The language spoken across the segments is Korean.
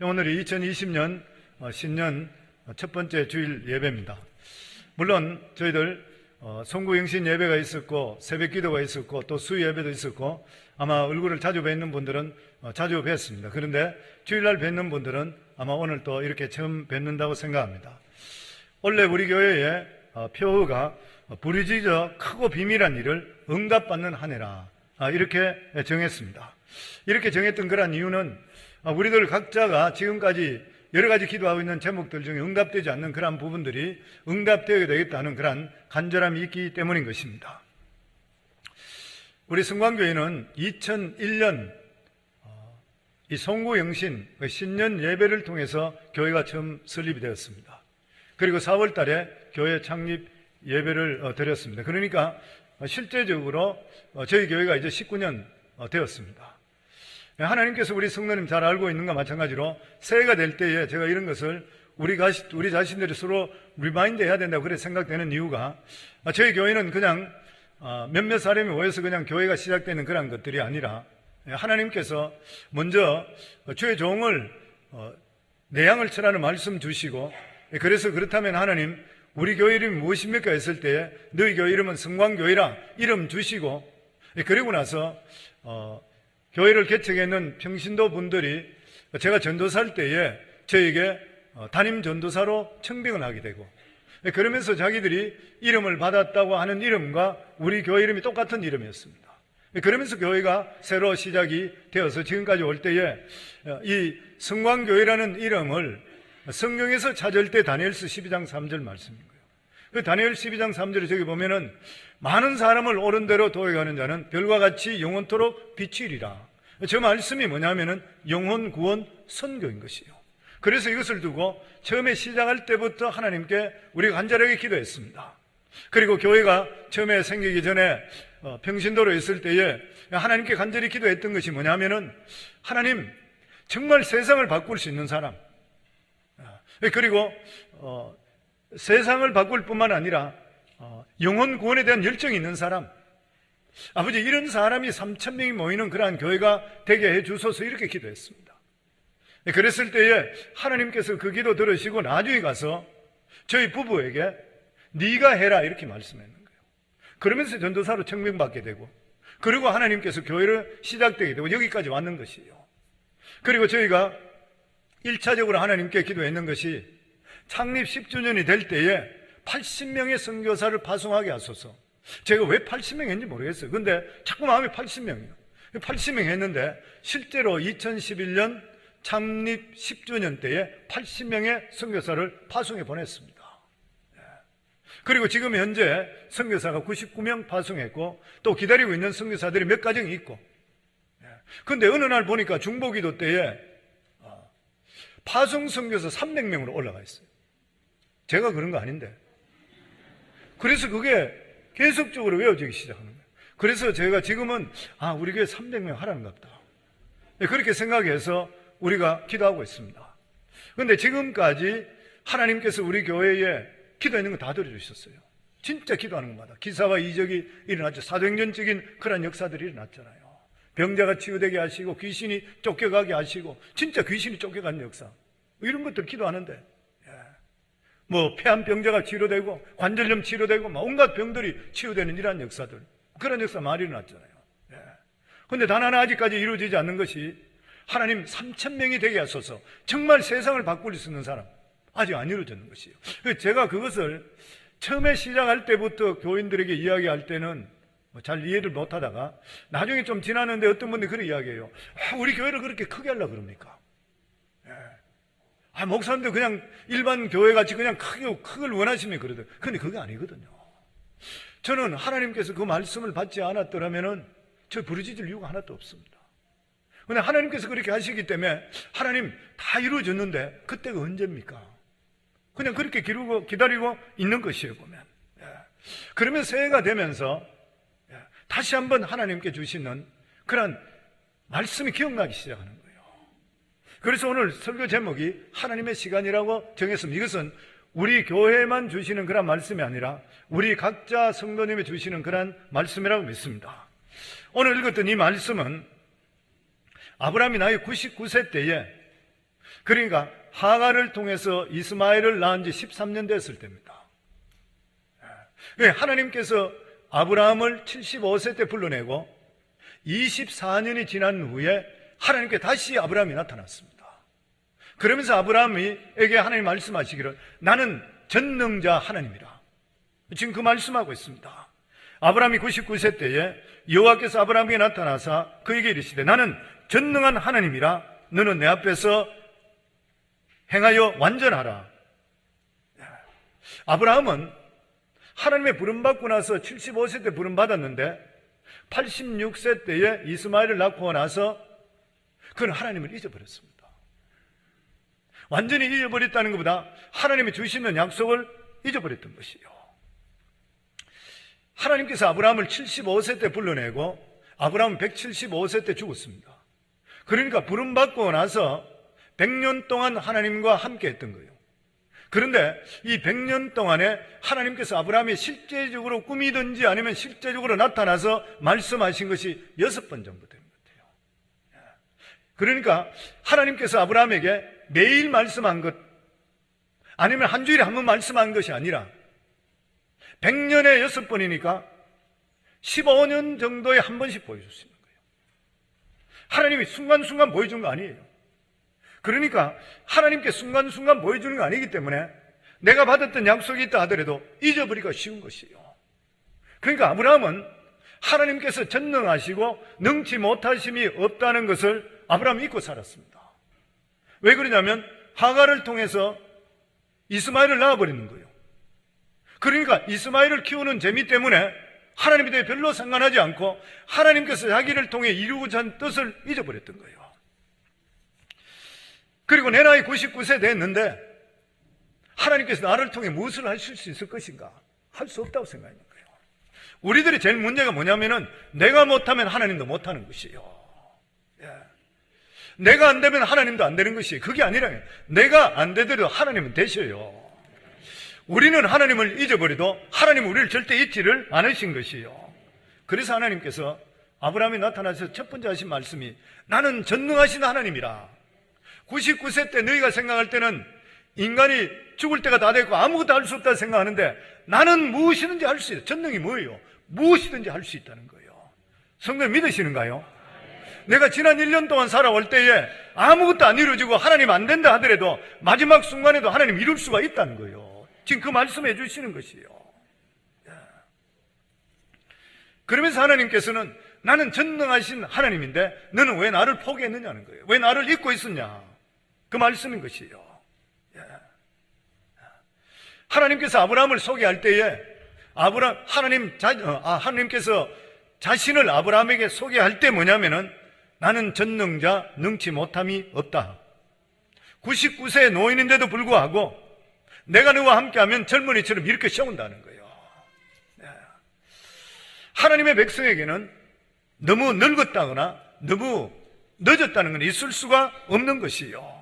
오늘이 2020년 신년 첫 번째 주일 예배입니다. 물론 저희들 송구영신 예배가 있었고 새벽 기도가 있었고 또 수요 예배도 있었고 아마 얼굴을 자주 뵙는 분들은 자주 뵀습니다. 그런데 주일날 뵙는 분들은 아마 오늘 또 이렇게 처음 뵙는다고 생각합니다. 원래 우리 교회의 표어가 부르짖어 크고 비밀한 일을 응답받는 한 해라, 이렇게 정했습니다. 이렇게 정했던 그런 이유는 우리들 각자가 지금까지 여러 가지 기도하고 있는 제목들 중에 응답되지 않는 그런 부분들이 응답되어야 되겠다는 그런 간절함이 있기 때문인 것입니다. 우리 성광교회는 2001년 이 송구영신 신년 예배를 통해서 교회가 처음 설립이 되었습니다. 그리고 4월 달에 교회 창립 예배를 드렸습니다. 그러니까 실제적으로 저희 교회가 이제 19년 되었습니다. 하나님께서 우리 성도님 잘 알고 있는 것과 마찬가지로 새해가 될 때에 제가 이런 것을 우리 자신들이 서로 리마인드 해야 된다고 그렇게 생각되는 이유가, 저희 교회는 그냥 몇몇 사람이 모여서 그냥 교회가 시작되는 그런 것들이 아니라 하나님께서 먼저 주의 종을 내양을 쳐라는 말씀 주시고, 그래서 그렇다면 하나님 우리 교회 이름이 무엇입니까 했을 때에 너희 교회 이름은 성광교회라 이름 주시고, 그리고 나서 교회를 개척했는 평신도 분들이 제가 전도사할 때에 저에게 담임 전도사로 청빙을 하게 되고, 그러면서 자기들이 이름을 받았다고 하는 이름과 우리 교회 이름이 똑같은 이름이었습니다. 그러면서 교회가 새로 시작이 되어서 지금까지 올 때에 이 성광교회라는 이름을 성경에서 찾을 때 다니엘서 12장 3절 말씀인 거예요. 그 다니엘 12장 3절에 저기 보면은 많은 사람을 옳은 대로 도해가는 자는 별과 같이 영원토록 비치리라. 저 말씀이 뭐냐면은 영혼 구원 선교인 것이에요. 그래서 이것을 두고 처음에 시작할 때부터 하나님께 우리가 간절하게 기도했습니다. 그리고 교회가 처음에 생기기 전에 평신도로 있을 때에 하나님께 간절히 기도했던 것이 뭐냐면은 하나님 정말 세상을 바꿀 수 있는 사람, 그리고 세상을 바꿀 뿐만 아니라 영혼 구원에 대한 열정이 있는 사람, 아버지 이런 사람이 3,000명이 모이는 그러한 교회가 되게 해주소서, 이렇게 기도했습니다. 그랬을 때에 하나님께서 그 기도 들으시고 나중에 가서 저희 부부에게 네가 해라 이렇게 말씀했는 거예요. 그러면서 전도사로 청명받게 되고, 그리고 하나님께서 교회를 시작되게 되고 여기까지 왔는 것이에요. 그리고 저희가 1차적으로 하나님께 기도했는 것이 창립 10주년이 될 때에 80명의 선교사를 파송하게 하소서. 제가 왜 80명 했는지 모르겠어요. 근데 자꾸 마음이 80명이에요. 80명 했는데 실제로 2011년 창립 10주년 때에 80명의 선교사를 파송해 보냈습니다. 그리고 지금 현재 선교사가 99명 파송했고 또 기다리고 있는 선교사들이 몇 가정이 있고, 그런데 어느 날 보니까 중보기도 때에 파송 선교사 300명으로 올라가 있어요. 제가 그런 거 아닌데. 그래서 그게 계속적으로 외워지기 시작하는 거예요. 그래서 제가 지금은 우리 교회 300명 하라는 것 같다, 그렇게 생각해서 우리가 기도하고 있습니다. 그런데 지금까지 하나님께서 우리 교회에 기도했는 거 다 들어주셨어요. 진짜 기도하는 것마다 기사와 이적이 일어났죠. 사도행전적인 그런 역사들이 일어났잖아요. 병자가 치유되게 하시고 귀신이 쫓겨가게 하시고, 진짜 귀신이 쫓겨가는 역사, 이런 것들 기도하는데 폐암 병자가 치료되고 관절염 치료되고 온갖 병들이 치유되는 이러한 역사들, 그런 역사 많이 일어났잖아요. 그런데 단 하나 아직까지 이루어지지 않는 것이 하나님 3,000명이 되게 하소서. 정말 세상을 바꿀 수 있는 사람, 아직 안 이루어졌는 것이에요. 제가 그것을 처음에 시작할 때부터 교인들에게 이야기할 때는 잘 이해를 못하다가 나중에 좀 지나는데 어떤 분들이 그렇게 이야기해요. 우리 교회를 그렇게 크게 하려고 그럽니까? 목사님들 그냥 일반 교회같이 그냥 크게 원하시면 그러더라고요. 그런데 그게 아니거든요. 저는 하나님께서 그 말씀을 받지 않았더라면 저 부르짖을 이유가 하나도 없습니다. 그런데 하나님께서 그렇게 하시기 때문에 하나님 다 이루어졌는데 그때가 언제입니까? 그냥 그렇게 기다리고 있는 것이에요, 보면. 그러면 새해가 되면서 다시 한번 하나님께 주시는 그런 말씀이 기억나기 시작하는 거예요. 그래서 오늘 설교 제목이 하나님의 시간이라고 정했습니다. 이것은 우리 교회만 주시는 그런 말씀이 아니라 우리 각자 성도님이 주시는 그런 말씀이라고 믿습니다. 오늘 읽었던 이 말씀은 아브라함이 나이 99세 때에 그러니까 하갈을 통해서 이스마엘을 낳은 지 13년 됐을 때입니다. 하나님께서 아브라함을 75세 때 불러내고 24년이 지난 후에 하나님께 다시 아브라함이 나타났습니다. 그러면서 아브라함에게 하나님 말씀하시기를 나는 전능자 하나님이라. 지금 그 말씀하고 있습니다. 아브라함이 99세 때에 여호와께서 아브라함에게 나타나사 그에게 이르시되 나는 전능한 하나님이라. 너는 내 앞에서 행하여 완전하라. 아브라함은 하나님의 부름받고 나서 75세 때 부름받았는데 86세 때에 이스마엘을 낳고 나서 그는 하나님을 잊어버렸습니다. 완전히 잊어버렸다는 것보다 하나님이 주시는 약속을 잊어버렸던 것이요. 하나님께서 아브라함을 75세 때 불러내고 아브라함은 175세 때 죽었습니다. 그러니까 부름받고 나서 100년 동안 하나님과 함께 했던 거예요. 그런데 이 100년 동안에 하나님께서 아브라함이 실제적으로 꿈이든지 아니면 실제적으로 나타나서 말씀하신 것이 6번 정도 되는 것 같아요. 그러니까 하나님께서 아브라함에게 매일 말씀한 것 아니면 한 주일에 한 번 말씀한 것이 아니라 100년에 6번이니까 15년 정도에 한 번씩 보여주시는 거예요. 하나님이 순간순간 보여준 거 아니에요. 그러니까 하나님께 순간순간 보여주는 거 아니기 때문에 내가 받았던 약속이 있다 하더라도 잊어버리기가 쉬운 것이에요. 그러니까 아브라함은 하나님께서 전능하시고 능치 못하심이 없다는 것을 아브라함이 잊고 살았습니다. 왜 그러냐면 하갈을 통해서 이스마엘을 낳아버리는 거예요. 그러니까 이스마엘을 키우는 재미 때문에 하나님에 대해 별로 상관하지 않고 하나님께서 자기를 통해 이루고자 한 뜻을 잊어버렸던 거예요. 그리고 내 나이 99세 됐는데 하나님께서 나를 통해 무엇을 하실 수 있을 것인가? 할 수 없다고 생각하는 거예요. 우리들의 제일 문제가 뭐냐면은 내가 못하면 하나님도 못하는 것이에요. 내가 안 되면 하나님도 안 되는 것이에요. 그게 아니라 내가 안 되더라도 하나님은 되셔요. 우리는 하나님을 잊어버려도 하나님은 우리를 절대 잊지를 않으신 것이에요. 그래서 하나님께서 아브라함이 나타나서 첫 번째 하신 말씀이 나는 전능하신 하나님이라. 99세 때 너희가 생각할 때는 인간이 죽을 때가 다 됐고 아무것도 할 수 없다 생각하는데 나는 무엇이든지 할 수 있다. 전능이 뭐예요? 무엇이든지 할 수 있다는 거예요. 성도님 믿으시는가요? 내가 지난 1년 동안 살아올 때에 아무것도 안 이루어지고 하나님 안 된다 하더라도 마지막 순간에도 하나님 이룰 수가 있다는 거예요. 지금 그 말씀해 주시는 것이에요. 그러면서 하나님께서는 나는 전능하신 하나님인데 너는 왜 나를 포기했느냐는 거예요. 왜 나를 잊고 있었냐? 그 말씀인 것이에요. 하나님께서 아브라함을 소개할 때에 하나님께서 자신을 아브라함에게 소개할 때 뭐냐면은 나는 전능자 능치 못함이 없다. 99세의 노인인데도 불구하고 내가 너와 함께하면 젊은이처럼 이렇게 세운다는 거예요. 하나님의 백성에게는 너무 늙었다거나 너무 늦었다는 건 있을 수가 없는 것이에요.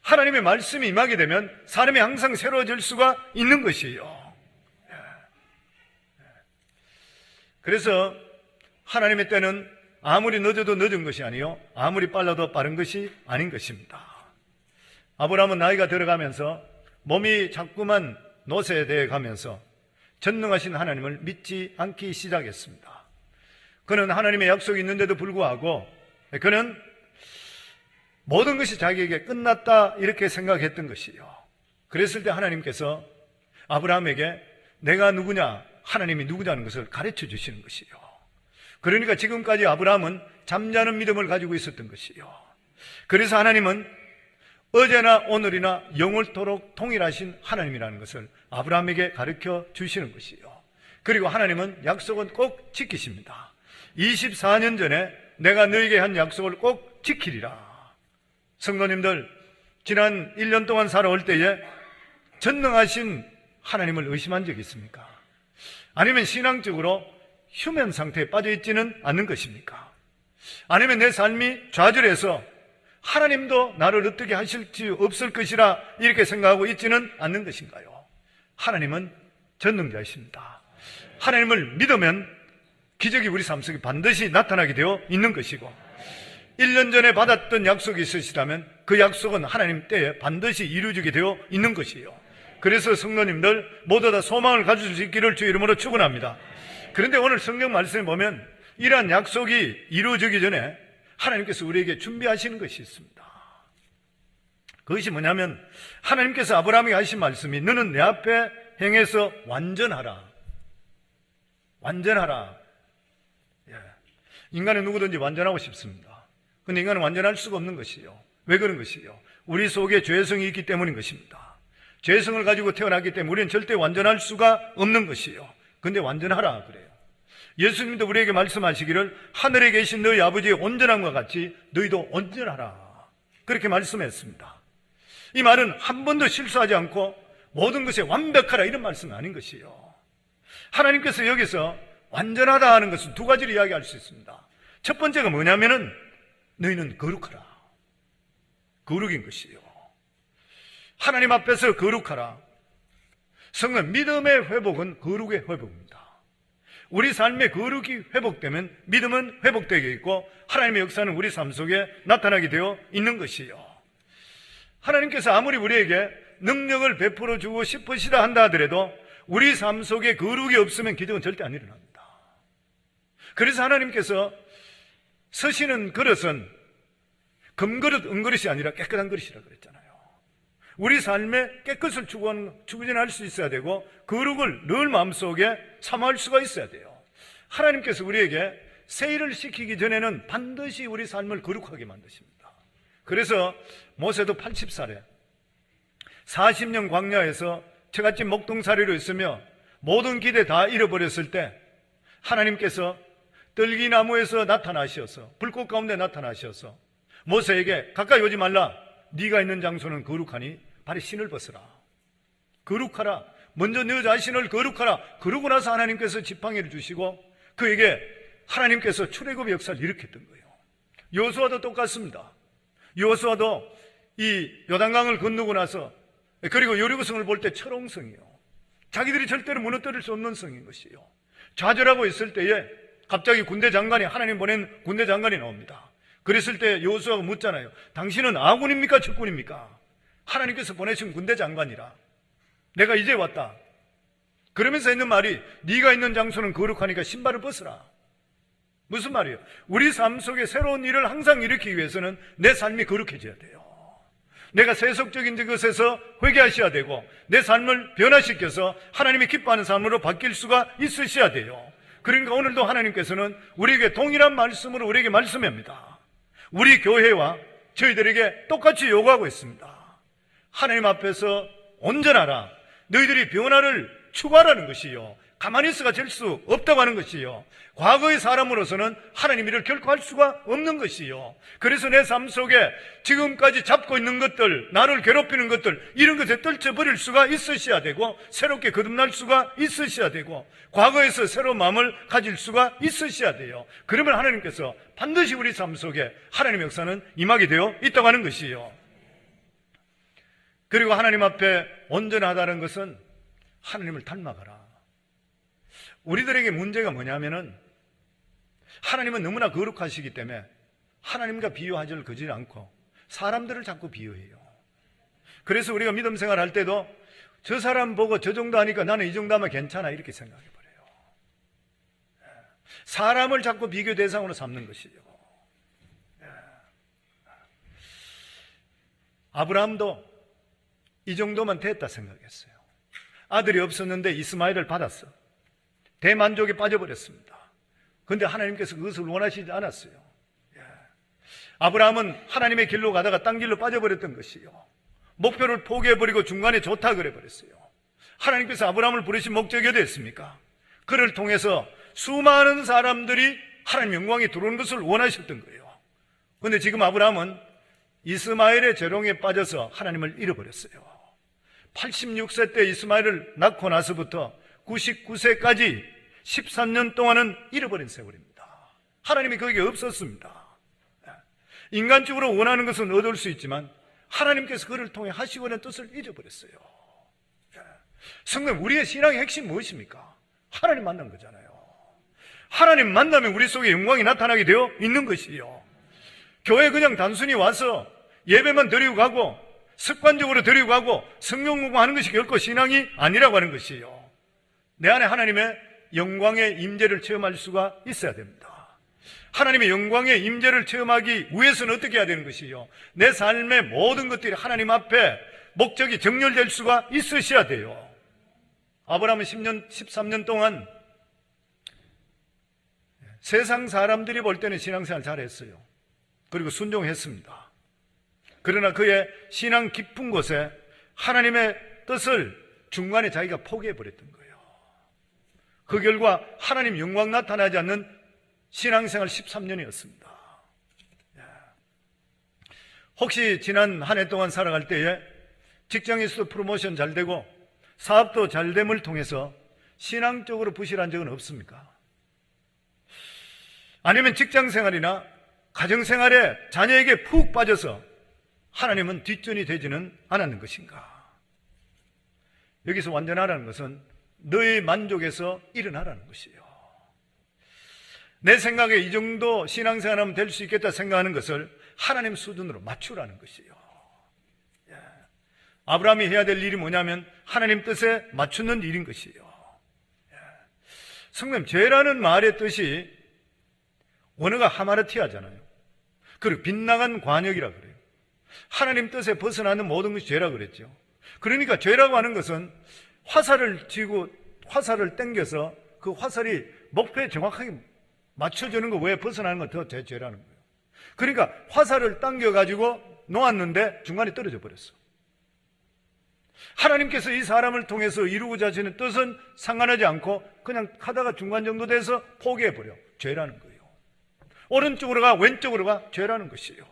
하나님의 말씀이 임하게 되면 사람이 항상 새로워질 수가 있는 것이에요. 그래서 하나님의 때는 아무리 늦어도 늦은 것이 아니요 아무리 빨라도 빠른 것이 아닌 것입니다. 아브라함은 나이가 들어가면서 몸이 자꾸만 노쇠되어 가면서 전능하신 하나님을 믿지 않기 시작했습니다. 그는 하나님의 약속이 있는데도 불구하고 그는 모든 것이 자기에게 끝났다 이렇게 생각했던 것이에요. 그랬을 때 하나님께서 아브라함에게 내가 누구냐, 하나님이 누구냐는 것을 가르쳐 주시는 것이에요. 그러니까 지금까지 아브라함은 잠자는 믿음을 가지고 있었던 것이에요. 그래서 하나님은 어제나 오늘이나 영원토록 동일하신 하나님이라는 것을 아브라함에게 가르쳐 주시는 것이에요. 그리고 하나님은 약속은 꼭 지키십니다. 24년 전에 내가 너에게 한 약속을 꼭 지키리라. 성도님들, 지난 1년 동안 살아올 때에 전능하신 하나님을 의심한 적이 있습니까? 아니면 신앙적으로 휴면 상태에 빠져 있지는 않는 것입니까? 아니면 내 삶이 좌절해서 하나님도 나를 어떻게 하실지 없을 것이라 이렇게 생각하고 있지는 않는 것인가요? 하나님은 전능자이십니다. 하나님을 믿으면 기적이 우리 삶 속에 반드시 나타나게 되어 있는 것이고 1년 전에 받았던 약속이 있으시다면 그 약속은 하나님 때에 반드시 이루어지게 되어 있는 것이에요. 그래서 성도님들 모두 다 소망을 가질 수 있기를 주의 이름으로 축원합니다. 그런데 오늘 성경 말씀에 보면 이러한 약속이 이루어지기 전에 하나님께서 우리에게 준비하시는 것이 있습니다. 그것이 뭐냐면 하나님께서 아브라함에게 하신 말씀이 너는 내 앞에 행해서 완전하라. 완전하라. 인간은 누구든지 완전하고 싶습니다. 그런데 인간은 완전할 수가 없는 것이요. 왜 그런 것이요? 우리 속에 죄성이 있기 때문인 것입니다. 죄성을 가지고 태어났기 때문에 우리는 절대 완전할 수가 없는 것이요. 그런데 완전하라 그래요. 예수님도 우리에게 말씀하시기를 하늘에 계신 너희 아버지의 온전함과 같이 너희도 온전하라. 그렇게 말씀했습니다. 이 말은 한 번도 실수하지 않고 모든 것에 완벽하라 이런 말씀은 아닌 것이요. 하나님께서 여기서 완전하다 하는 것은 두 가지를 이야기할 수 있습니다. 첫 번째가 뭐냐면은 너희는 거룩하라. 거룩인 것이요. 하나님 앞에서 거룩하라. 성은 믿음의 회복은 거룩의 회복입니다. 우리 삶의 거룩이 회복되면 믿음은 회복되게 있고 하나님의 역사는 우리 삶 속에 나타나게 되어 있는 것이요. 하나님께서 아무리 우리에게 능력을 베풀어 주고 싶으시다 한다 하더라도 우리 삶 속에 거룩이 없으면 기적은 절대 안 일어납니다. 그래서 하나님께서 서시는 그릇은 금그릇, 은그릇이 아니라 깨끗한 그릇이라 그랬잖아요. 우리 삶에 깨끗을 추구할 수 있어야 되고 거룩을 늘 마음속에 참아할 수가 있어야 돼요. 하나님께서 우리에게 새 일을 시키기 전에는 반드시 우리 삶을 거룩하게 만드십니다. 그래서 모세도 80살에 40년 광야에서 처갓집 목동살이로 있으며 모든 기대 다 잃어버렸을 때 하나님께서 떨기나무에서 나타나셔서 불꽃 가운데 나타나셔서 모세에게 가까이 오지 말라. 네가 있는 장소는 거룩하니 발에 신을 벗어라. 거룩하라. 먼저 너 자신을 거룩하라. 그러고 나서 하나님께서 지팡이를 주시고 그에게 하나님께서 출애굽의 역사를 일으켰던 거예요. 여호수아도 똑같습니다. 여호수아도 이 요단강을 건너고 나서 그리고 여리고성을 볼 때 철옹성이요. 자기들이 절대로 무너뜨릴 수 없는 성인 것이에요. 좌절하고 있을 때에 갑자기 군대 장관이 하나님 보낸 군대 장관이 나옵니다. 그랬을 때 여호수아가 묻잖아요. 당신은 아군입니까? 적군입니까? 하나님께서 보내신 군대 장관이라. 내가 이제 왔다. 그러면서 했는 말이 네가 있는 장소는 거룩하니까 신발을 벗어라. 무슨 말이에요? 우리 삶 속에 새로운 일을 항상 일으키기 위해서는 내 삶이 거룩해져야 돼요. 내가 세속적인 것에서 회개하셔야 되고 내 삶을 변화시켜서 하나님이 기뻐하는 삶으로 바뀔 수가 있으셔야 돼요. 그러니까 오늘도 하나님께서는 우리에게 동일한 말씀으로 우리에게 말씀합니다. 우리 교회와 저희들에게 똑같이 요구하고 있습니다. 하나님 앞에서 온전하라. 너희들이 변화를 추구하라는 것이요. 가만히 있어가 될 수 없다고 하는 것이요. 과거의 사람으로서는 하나님 일을 결코 할 수가 없는 것이요. 그래서 내 삶 속에 지금까지 잡고 있는 것들, 나를 괴롭히는 것들, 이런 것에 떨쳐버릴 수가 있으셔야 되고 새롭게 거듭날 수가 있으셔야 되고 과거에서 새로운 마음을 가질 수가 있으셔야 돼요. 그러면 하나님께서 반드시 우리 삶 속에 하나님의 역사는 임하게 되어 있다고 하는 것이요. 그리고 하나님 앞에 온전하다는 것은 하나님을 닮아가라. 우리들에게 문제가 뭐냐면은 하나님은 너무나 거룩하시기 때문에 하나님과 비교하지를 거지 않고 사람들을 자꾸 비교해요. 그래서 우리가 믿음 생활할 때도 저 사람 보고 저 정도 하니까 나는 이 정도 하면 괜찮아 이렇게 생각해버려요. 사람을 자꾸 비교 대상으로 삼는 것이죠. 아브라함도 이 정도만 됐다 생각했어요. 아들이 없었는데 이스마엘을 받았어. 대만족에 빠져버렸습니다. 그런데 하나님께서 그것을 원하시지 않았어요. 아브라함은 하나님의 길로 가다가 딴 길로 빠져버렸던 것이요. 목표를 포기해버리고 중간에 좋다 그래버렸어요. 하나님께서 아브라함을 부르신 목적이 어디였습니까? 그를 통해서 수많은 사람들이 하나님 영광에 들어오는 것을 원하셨던 거예요. 그런데 지금 아브라함은 이스마엘의 재롱에 빠져서 하나님을 잃어버렸어요. 86세 때 이스마엘을 낳고 나서부터 99세까지 13년 동안은 잃어버린 세월입니다. 하나님이 거기에 없었습니다. 인간적으로 원하는 것은 얻을 수 있지만 하나님께서 그를 통해 하시고는 뜻을 잊어버렸어요. 성도님, 우리의 신앙의 핵심 무엇입니까? 하나님 만난 거잖아요. 하나님 만나면 우리 속에 영광이 나타나게 되어 있는 것이요. 교회 그냥 단순히 와서 예배만 드리고 가고 습관적으로 드리고 가고 성경 공부하는 것이 결코 신앙이 아니라고 하는 것이에요. 내 안에 하나님의 영광의 임재를 체험할 수가 있어야 됩니다. 하나님의 영광의 임재를 체험하기 위해서는 어떻게 해야 되는 것이요? 내 삶의 모든 것들이 하나님 앞에 목적이 정렬될 수가 있으셔야 돼요. 아브라함은 13년 동안 세상 사람들이 볼 때는 신앙생활 잘했어요. 그리고 순종했습니다. 그러나 그의 신앙 깊은 곳에 하나님의 뜻을 중간에 자기가 포기해버렸던 거예요. 그 결과 하나님 영광 나타나지 않는 신앙생활 13년이었습니다. 혹시 지난 한 해 동안 살아갈 때에 직장에서도 프로모션 잘 되고 사업도 잘 됨을 통해서 신앙적으로 부실한 적은 없습니까? 아니면 직장생활이나 가정생활에 자녀에게 푹 빠져서 하나님은 뒷전이 되지는 않았는 것인가? 여기서 완전하라는 것은 너의 만족에서 일어나라는 것이에요. 내 생각에 이 정도 신앙생활하면 될 수 있겠다 생각하는 것을 하나님 수준으로 맞추라는 것이에요. 아브라함이 해야 될 일이 뭐냐면 하나님 뜻에 맞추는 일인 것이에요. 성도님, 죄라는 말의 뜻이 원어가 하마르티아잖아요. 그리고 빗나간 관역이라 그래요. 하나님 뜻에 벗어나는 모든 것이 죄라 그랬죠. 그러니까 죄라고 하는 것은 화살을 쥐고 화살을 당겨서 그 화살이 목표에 정확하게 맞춰주는 거 외에 벗어나는 건 더 죄라는 거예요. 그러니까 화살을 당겨가지고 놓았는데 중간에 떨어져 버렸어. 하나님께서 이 사람을 통해서 이루고자 하시는 뜻은 상관하지 않고 그냥 하다가 중간 정도 돼서 포기해버려. 죄라는 거예요. 오른쪽으로 가 왼쪽으로 가 죄라는 것이에요.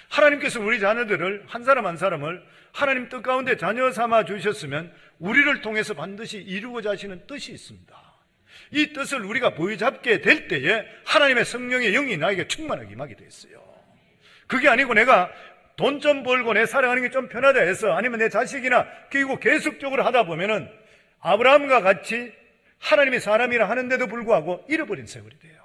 하나님께서 우리 자녀들을 한 사람 한 사람을 하나님 뜻 가운데 자녀 삼아 주셨으면 우리를 통해서 반드시 이루고자 하시는 뜻이 있습니다. 이 뜻을 우리가 보여잡게 될 때에 하나님의 성령의 영이 나에게 충만하게 임하게 되어 있어요. 그게 아니고 내가 돈 좀 벌고 내 살아가는 게 좀 편하다 해서 아니면 내 자식이나 키우고 계속적으로 하다 보면은 아브라함과 같이 하나님의 사람이라 하는데도 불구하고 잃어버린 세월이 돼요.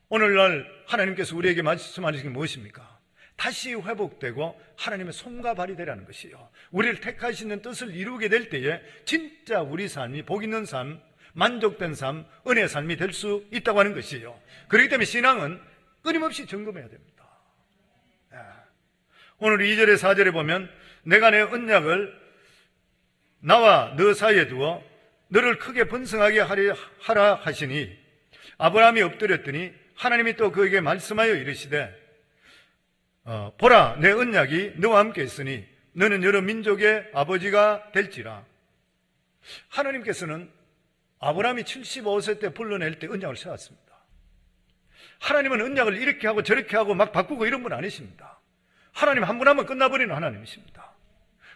오늘날 하나님께서 우리에게 말씀하시는 게 무엇입니까? 다시 회복되고 하나님의 손과 발이 되라는 것이요. 우리를 택하시는 뜻을 이루게 될 때에 진짜 우리 삶이 복 있는 삶, 만족된 삶, 은혜의 삶이 될 수 있다고 하는 것이에요. 그렇기 때문에 신앙은 끊임없이 점검해야 됩니다. 오늘 2절에 4절에 보면 내가 내 언약을 나와 너 사이에 두어 너를 크게 번성하게 하라 하시니 아브라함이 엎드렸더니 하나님이 또 그에게 말씀하여 이르시되 보라 내 언약이 너와 함께 있으니 너는 여러 민족의 아버지가 될지라. 하나님께서는 아브라함이 75세 때 불러낼 때 언약을 세웠습니다. 하나님은 언약을 이렇게 하고 저렇게 하고 막 바꾸고 이런 분 아니십니다. 하나님 한 분 하면 끝나버리는 하나님이십니다.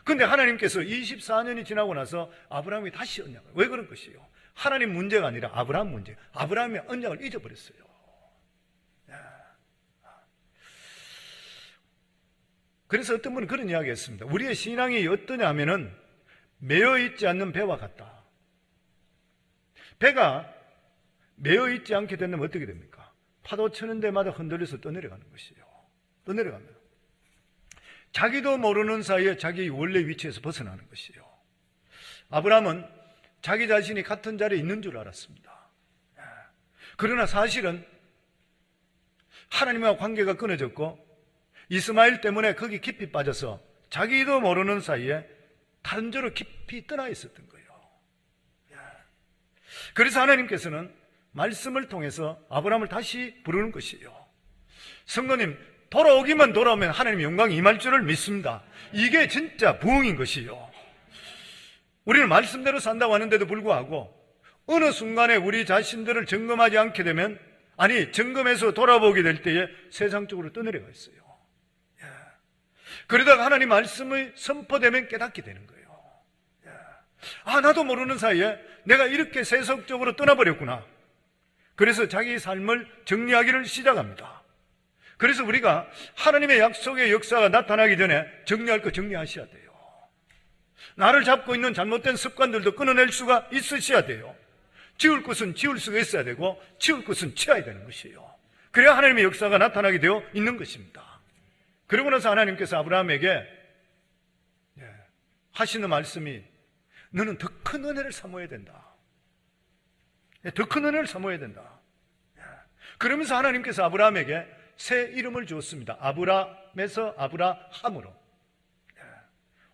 그런데 하나님께서 24년이 지나고 나서 아브라함이 다시 언약을, 왜 그런 것이요? 하나님 문제가 아니라 아브라함 문제. 아브라함의 언약을 잊어버렸어요. 그래서 어떤 분은 그런 이야기 했습니다. 우리의 신앙이 어떠냐 하면은 매어 있지 않는 배와 같다. 배가 매어 있지 않게 되면 어떻게 됩니까? 파도 치는 데마다 흔들려서 떠내려가는 것이에요. 떠내려갑니다. 자기도 모르는 사이에 자기 원래 위치에서 벗어나는 것이에요. 아브라함은 자기 자신이 같은 자리에 있는 줄 알았습니다. 그러나 사실은 하나님과 관계가 끊어졌고 이스마엘 때문에 거기 깊이 빠져서 자기도 모르는 사이에 다른 데로 깊이 떠나 있었던 거예요. 그래서 하나님께서는 말씀을 통해서 아브라함을 다시 부르는 것이에요. 성도님, 돌아오기만 돌아오면 하나님 영광이 임할 줄을 믿습니다. 이게 진짜 부흥인 것이요. 우리는 말씀대로 산다고 하는데도 불구하고 어느 순간에 우리 자신들을 점검하지 않게 되면, 아니 점검해서 돌아보게 될 때에 세상 쪽으로 떠내려가 있어요. 그러다가 하나님 말씀이 선포되면 깨닫게 되는 거예요. 아, 나도 모르는 사이에 내가 이렇게 세속적으로 떠나버렸구나. 그래서 자기 삶을 정리하기를 시작합니다. 그래서 우리가 하나님의 약속의 역사가 나타나기 전에 정리할 거 정리하셔야 돼요. 나를 잡고 있는 잘못된 습관들도 끊어낼 수가 있으셔야 돼요. 지을 것은 지을 수가 있어야 되고 치울 것은 치워야 되는 것이에요. 그래야 하나님의 역사가 나타나게 되어 있는 것입니다. 그러고 나서 하나님께서 아브라함에게 하시는 말씀이 너는 더 큰 은혜를 사모해야 된다. 더 큰 은혜를 사모해야 된다. 그러면서 하나님께서 아브라함에게 새 이름을 주었습니다. 아브람에서 아브라함으로.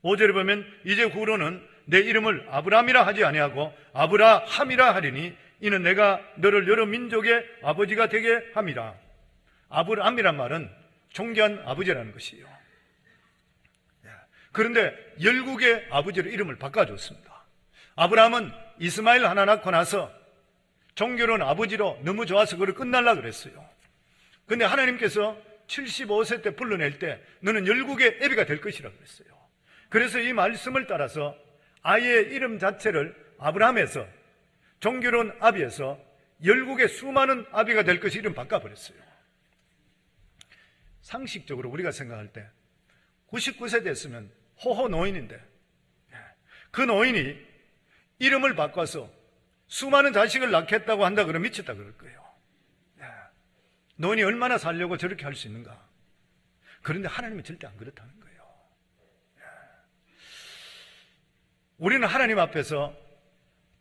5절에 보면 이제 후로는 내 이름을 아브람이라 하지 아니하고 아브라함이라 하리니 이는 내가 너를 여러 민족의 아버지가 되게 함이라. 아브람이란 말은 존귀한 아버지라는 것이에요. 그런데 열국의 아버지로 이름을 바꿔줬습니다. 아브라함은 이스마엘 하나 낳고 나서 종교로는 아버지로 너무 좋아서 그걸 끝날라 그랬어요. 그런데 하나님께서 75세 때 불러낼 때 너는 열국의 애비가 될 것이라고 그랬어요. 그래서 이 말씀을 따라서 아이의 이름 자체를 아브라함에서 종교로운 아비에서 열국의 수많은 아비가 될 것이 이름 바꿔버렸어요. 상식적으로 우리가 생각할 때 99세 됐으면 호호 노인인데 그 노인이 이름을 바꿔서 수많은 자식을 낳겠다고 한다 그러면 미쳤다 그럴 거예요. 노인이 얼마나 살려고 저렇게 할 수 있는가. 그런데 하나님은 절대 안 그렇다는 거예요. 우리는 하나님 앞에서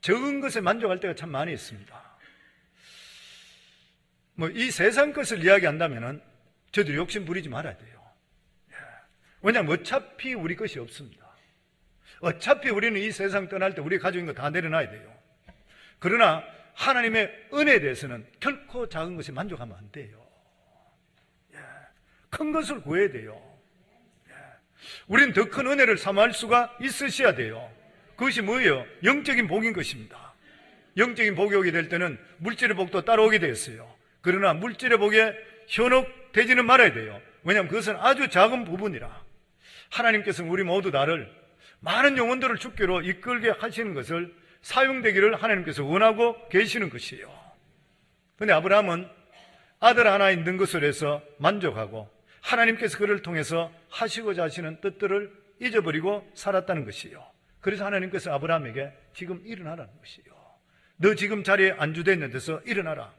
적은 것에 만족할 때가 참 많이 있습니다. 이 세상 것을 이야기한다면 저들이 욕심 부리지 말아야 돼요. 왜냐하면 어차피 우리 것이 없습니다. 어차피 우리는 이 세상 떠날 때 우리 가지고 있는 거 다 내려놔야 돼요. 그러나 하나님의 은혜에 대해서는 결코 작은 것에 만족하면 안 돼요. 큰 것을 구해야 돼요. 우리는 더 큰 은혜를 사모할 수가 있으셔야 돼요. 그것이 뭐예요? 영적인 복인 것입니다. 영적인 복이 오게 될 때는 물질의 복도 따라오게 되었어요. 그러나 물질의 복에 현혹되지는 말아야 돼요. 왜냐하면 그것은 아주 작은 부분이라. 하나님께서는 우리 모두 나를 많은 영혼들을 주께로 이끌게 하시는 것을 사용되기를 하나님께서 원하고 계시는 것이에요. 그런데 아브라함은 아들 하나 있는 것을 해서 만족하고 하나님께서 그를 통해서 하시고자 하시는 뜻들을 잊어버리고 살았다는 것이에요. 그래서 하나님께서 아브라함에게 지금 일어나라는 것이에요. 너 지금 자리에 안주되어 있는 데서 일어나라.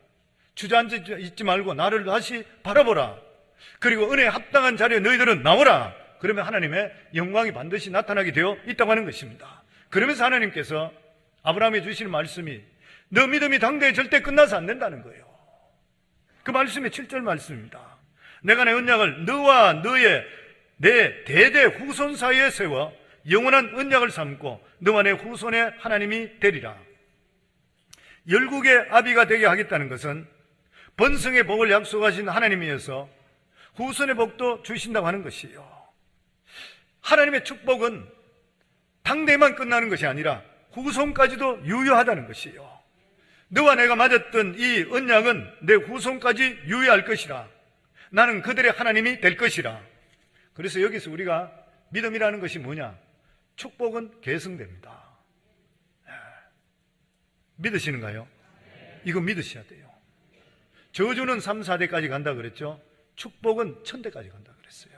주저앉아 있지 말고 나를 다시 바라보라. 그리고 은혜에 합당한 자리에 너희들은 나오라. 그러면 하나님의 영광이 반드시 나타나게 되어 있다고 하는 것입니다. 그러면서 하나님께서 아브라함에 주시는 말씀이 너 믿음이 당대에 절대 끝나서 안 된다는 거예요. 그 말씀이 7절 말씀입니다. 내가 내 언약을 너와 너의 내 대대 후손 사이에 세워 영원한 언약을 삼고 너와 내 후손의 하나님이 되리라. 열국의 아비가 되게 하겠다는 것은 번성의 복을 약속하신 하나님이어서 후손의 복도 주신다고 하는 것이에요. 하나님의 축복은 당대만 끝나는 것이 아니라 후손까지도 유효하다는 것이에요. 너와 내가 맺었던 이 언약은 내 후손까지 유효할 것이라. 나는 그들의 하나님이 될 것이라. 그래서 여기서 우리가 믿음이라는 것이 뭐냐? 축복은 계승됩니다. 믿으시는가요? 이거 믿으셔야 돼요. 저주는 3, 4대까지 간다 그랬죠? 축복은 1000대까지 간다 그랬어요.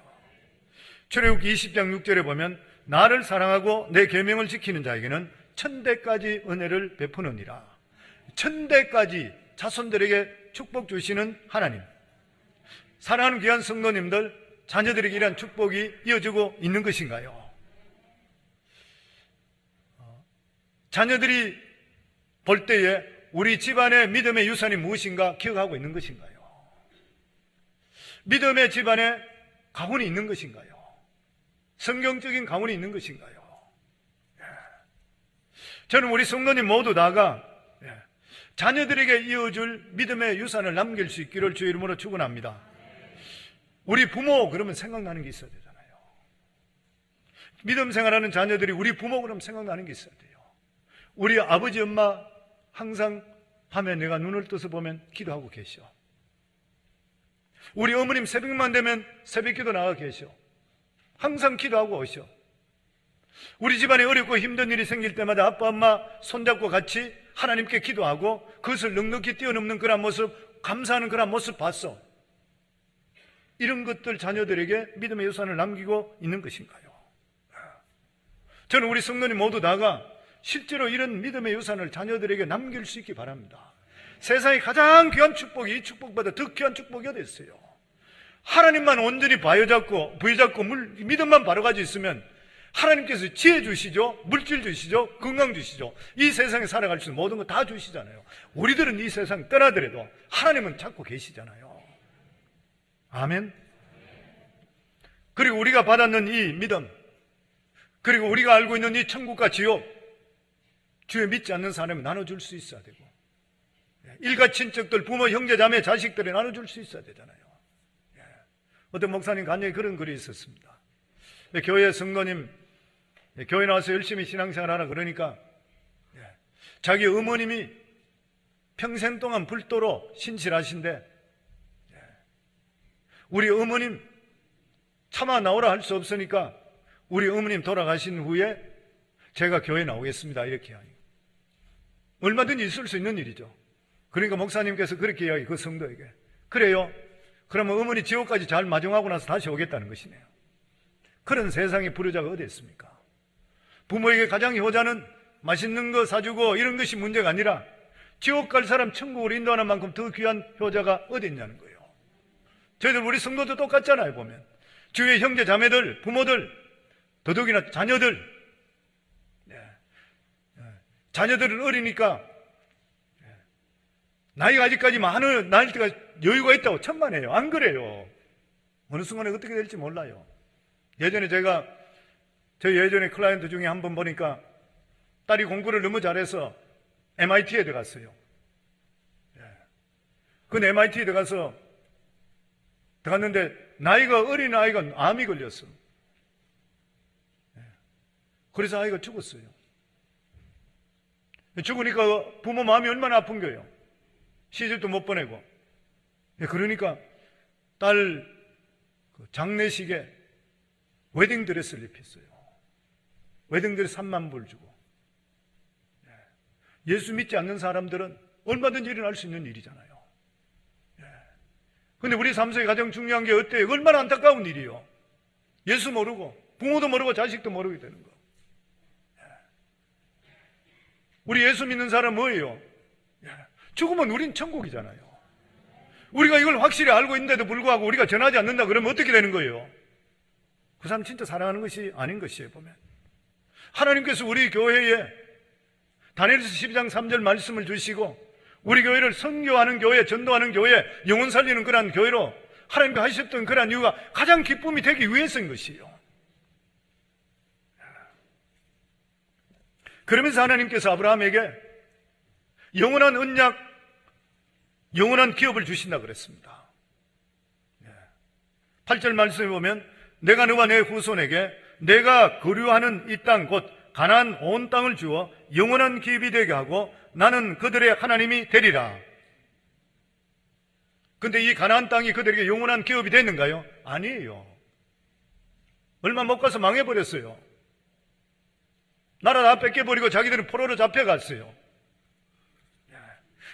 출애굽기 20장 6절에 보면 나를 사랑하고 내 계명을 지키는 자에게는 1000대까지 은혜를 베푸느니라. 1000대까지 자손들에게 축복 주시는 하나님. 사랑하는 귀한 성도님들, 자녀들에게 이러한 축복이 이어지고 있는 것인가요? 자녀들이 볼 때에 우리 집안의 믿음의 유산이 무엇인가 기억하고 있는 것인가요? 믿음의 집안에 가문이 있는 것인가요? 성경적인 가문이 있는 것인가요? 저는 우리 성도님 모두 다가 자녀들에게 이어줄 믿음의 유산을 남길 수 있기를 주의 이름으로 축원합니다. 우리 부모 그러면 생각나는 게 있어야 되잖아요. 믿음 생활하는 자녀들이 우리 부모 그러면 생각나는 게 있어야 돼요. 우리 아버지 엄마 항상 밤에 내가 눈을 떠서 보면 기도하고 계셔. 우리 어머님 새벽만 되면 새벽기도 나가 계셔. 항상 기도하고 오셔. 우리 집안에 어렵고 힘든 일이 생길 때마다 아빠 엄마 손잡고 같이 하나님께 기도하고 그것을 넉넉히 뛰어넘는 그런 모습, 감사하는 그런 모습 봤어. 이런 것들 자녀들에게 믿음의 유산을 남기고 있는 것인가요? 저는 우리 성도님 모두 다가 실제로 이런 믿음의 유산을 자녀들에게 남길 수 있기 바랍니다. 세상에 가장 귀한 축복이 이 축복보다 더 귀한 축복이 어디 있어요? 하나님만 온전히 부여잡고 믿음만 바로 가지고 있으면 하나님께서 지혜 주시죠, 물질 주시죠, 건강 주시죠. 이 세상에 살아갈 수 있는 모든 거 다 주시잖아요. 우리들은 이 세상 떠나더라도 하나님은 찾고 계시잖아요. 아멘. 그리고 우리가 받았는 이 믿음, 그리고 우리가 알고 있는 이 천국과 지옥, 주에 믿지 않는 사람이 나눠줄 수 있어야 되고, 일가 친척들, 부모, 형제, 자매, 자식들이 나눠줄 수 있어야 되잖아요. 어떤 목사님 간증에 그런 글이 있었습니다. 교회 성도님, 교회 나와서 열심히 신앙생활 하라 그러니까 자기 어머님이 평생 동안 불도로 신실하신데 우리 어머님 차마 나오라 할 수 없으니까 우리 어머님 돌아가신 후에 제가 교회 나오겠습니다, 이렇게 하니 얼마든지 있을 수 있는 일이죠. 그러니까 목사님께서 그렇게 이야기, 그 성도에게, 그래요, 그러면 어머니 지옥까지 잘 마중하고 나서 다시 오겠다는 것이네요. 그런 세상에 불효자가 어디 있습니까? 부모에게 가장 효자는 맛있는 거 사주고 이런 것이 문제가 아니라 지옥 갈 사람 천국으로 인도하는 만큼 더 귀한 효자가 어디 있냐는 거예요. 저희들 우리 성도도 똑같잖아요. 보면 주위의 형제 자매들, 부모들, 더더욱이나 자녀들, 자녀들은 어리니까 나이가 아직까지 많은 나이가 여유가 있다고 천만에요. 안 그래요. 어느 순간에 어떻게 될지 몰라요. 예전에 저희 예전에 클라이언트 중에 한 번 보니까 딸이 공부를 너무 잘해서 MIT에 들어갔어요. 그 MIT에 들어갔는데 나이가 어린 아이가 암이 걸렸어. 그래서 아이가 죽었어요. 죽으니까 부모 마음이 얼마나 아픈 거예요. 시집도 못 보내고. 그러니까 딸 장례식에 웨딩드레스를 입혔어요. 웨딩드레스 3만 불 주고. 예수 믿지 않는 사람들은 얼마든지 일어날 수 있는 일이잖아요. 근데 우리 삶 속에 가장 중요한 게 어때요? 얼마나 안타까운 일이요. 예수 모르고 부모도 모르고 자식도 모르게 되는 거. 우리 예수 믿는 사람 뭐예요? 죽으면 우린 천국이잖아요. 우리가 이걸 확실히 알고 있는데도 불구하고 우리가 전하지 않는다 그러면 어떻게 되는 거예요? 그 사람 진짜 사랑하는 것이 아닌 것이에요. 보면 하나님께서 우리 교회에 다니엘서 12장 3절 말씀을 주시고 우리 교회를 선교하는 교회, 전도하는 교회, 영혼 살리는 그러한 교회로 하나님께 하셨던 그러한 이유가 가장 기쁨이 되기 위해서인 것이에요. 그러면서 하나님께서 아브라함에게 영원한 언약, 영원한 기업을 주신다 그랬습니다. 8절 말씀에 보면 내가 너와 내 후손에게 내가 거류하는 이 땅 곧 가나안 온 땅을 주어 영원한 기업이 되게 하고 나는 그들의 하나님이 되리라. 근데 이 가나안 땅이 그들에게 영원한 기업이 됐는가요? 아니에요. 얼마 못 가서 망해버렸어요. 나라 다 뺏겨버리고 자기들은 포로로 잡혀갔어요.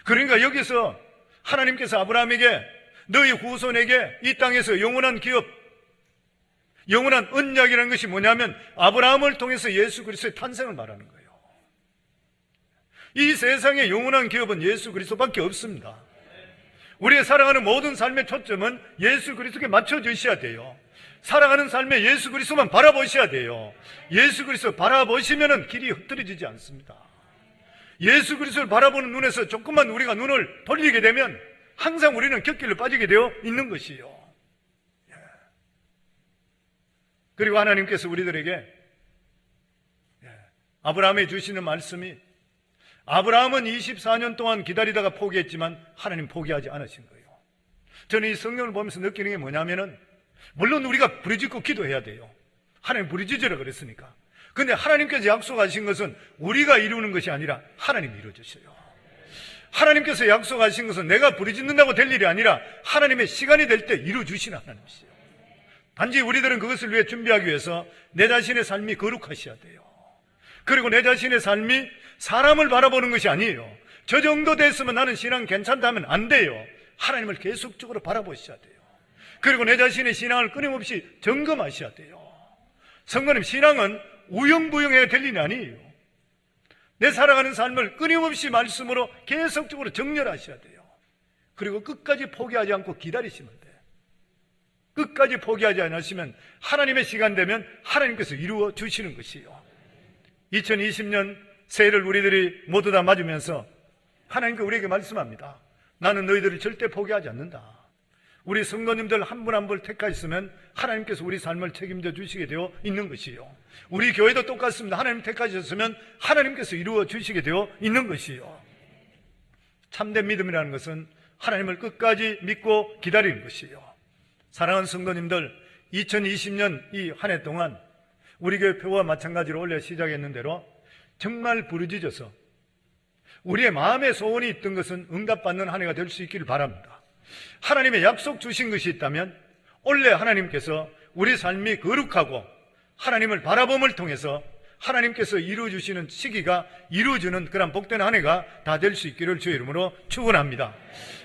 그러니까 여기서 하나님께서 아브라함에게 너희 후손에게 이 땅에서 영원한 기업, 영원한 언약이라는 것이 뭐냐면 아브라함을 통해서 예수 그리스도의 탄생을 말하는 거예요. 이 세상의 영원한 기업은 예수 그리스도밖에 없습니다. 우리의 살아가는 모든 삶의 초점은 예수 그리스도에 맞춰주셔야 돼요. 살아가는 삶에 예수 그리스도만 바라보셔야 돼요. 예수 그리스도 바라보시면 길이 흐트러지지 않습니다. 예수 그리스도를 바라보는 눈에서 조금만 우리가 눈을 돌리게 되면 항상 우리는 곁길로 빠지게 되어 있는 것이에요. 그리고 하나님께서 우리들에게 아브라함에 주시는 말씀이 아브라함은 24년 동안 기다리다가 포기했지만 하나님 포기하지 않으신 거예요. 저는 이 성경을 보면서 느끼는 게 뭐냐면은 물론 우리가 부르짖고 기도해야 돼요. 하나님 부르짖으라 그랬으니까. 근데 하나님께서 약속하신 것은 우리가 이루는 것이 아니라 하나님이 이루어주셔요. 하나님께서 약속하신 것은 내가 부르짖는다고 될 일이 아니라 하나님의 시간이 될 때 이루어주시는 하나님이세요. 단지 우리들은 그것을 위해 준비하기 위해서 내 자신의 삶이 거룩하셔야 돼요. 그리고 내 자신의 삶이 사람을 바라보는 것이 아니에요. 저 정도 됐으면 나는 신앙 괜찮다면 안 돼요. 하나님을 계속적으로 바라보셔야 돼요. 그리고 내 자신의 신앙을 끊임없이 점검하셔야 돼요. 성도님, 신앙은 우영부영해야 될 일이 아니에요. 내 살아가는 삶을 끊임없이 말씀으로 계속적으로 정렬하셔야 돼요. 그리고 끝까지 포기하지 않고 기다리시면 돼요. 끝까지 포기하지 않으시면 하나님의 시간 되면 하나님께서 이루어 주시는 것이요. 2020년 새해를 우리들이 모두 다 맞으면서 하나님께 우리에게 말씀합니다. 나는 너희들을 절대 포기하지 않는다. 우리 성도님들 한 분 한 분 택하셨으면 하나님께서 우리 삶을 책임져 주시게 되어 있는 것이요. 우리 교회도 똑같습니다. 하나님 택하셨으면 하나님께서 이루어 주시게 되어 있는 것이요. 참된 믿음이라는 것은 하나님을 끝까지 믿고 기다리는 것이요. 사랑하는 성도님들, 2020년 이 한 해 동안 우리 교회 표와 마찬가지로 원래 시작했는 대로 정말 부르짖어서 우리의 마음의 소원이 있던 것은 응답받는 한 해가 될 수 있기를 바랍니다. 하나님의 약속 주신 것이 있다면 원래 하나님께서 우리 삶이 거룩하고 하나님을 바라봄을 통해서 하나님께서 이루어주시는 시기가 이루어지는 그런 복된 한 해가 다 될 수 있기를 주의 이름으로 축원합니다.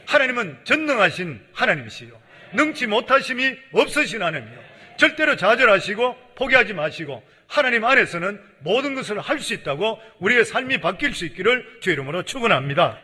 하나님은 전능하신 하나님이시요, 능치 못하심이 없으신 하나님이요, 절대로 좌절하시고 포기하지 마시고 하나님 안에서는 모든 것을 할 수 있다고 우리의 삶이 바뀔 수 있기를 주의 이름으로 축원합니다.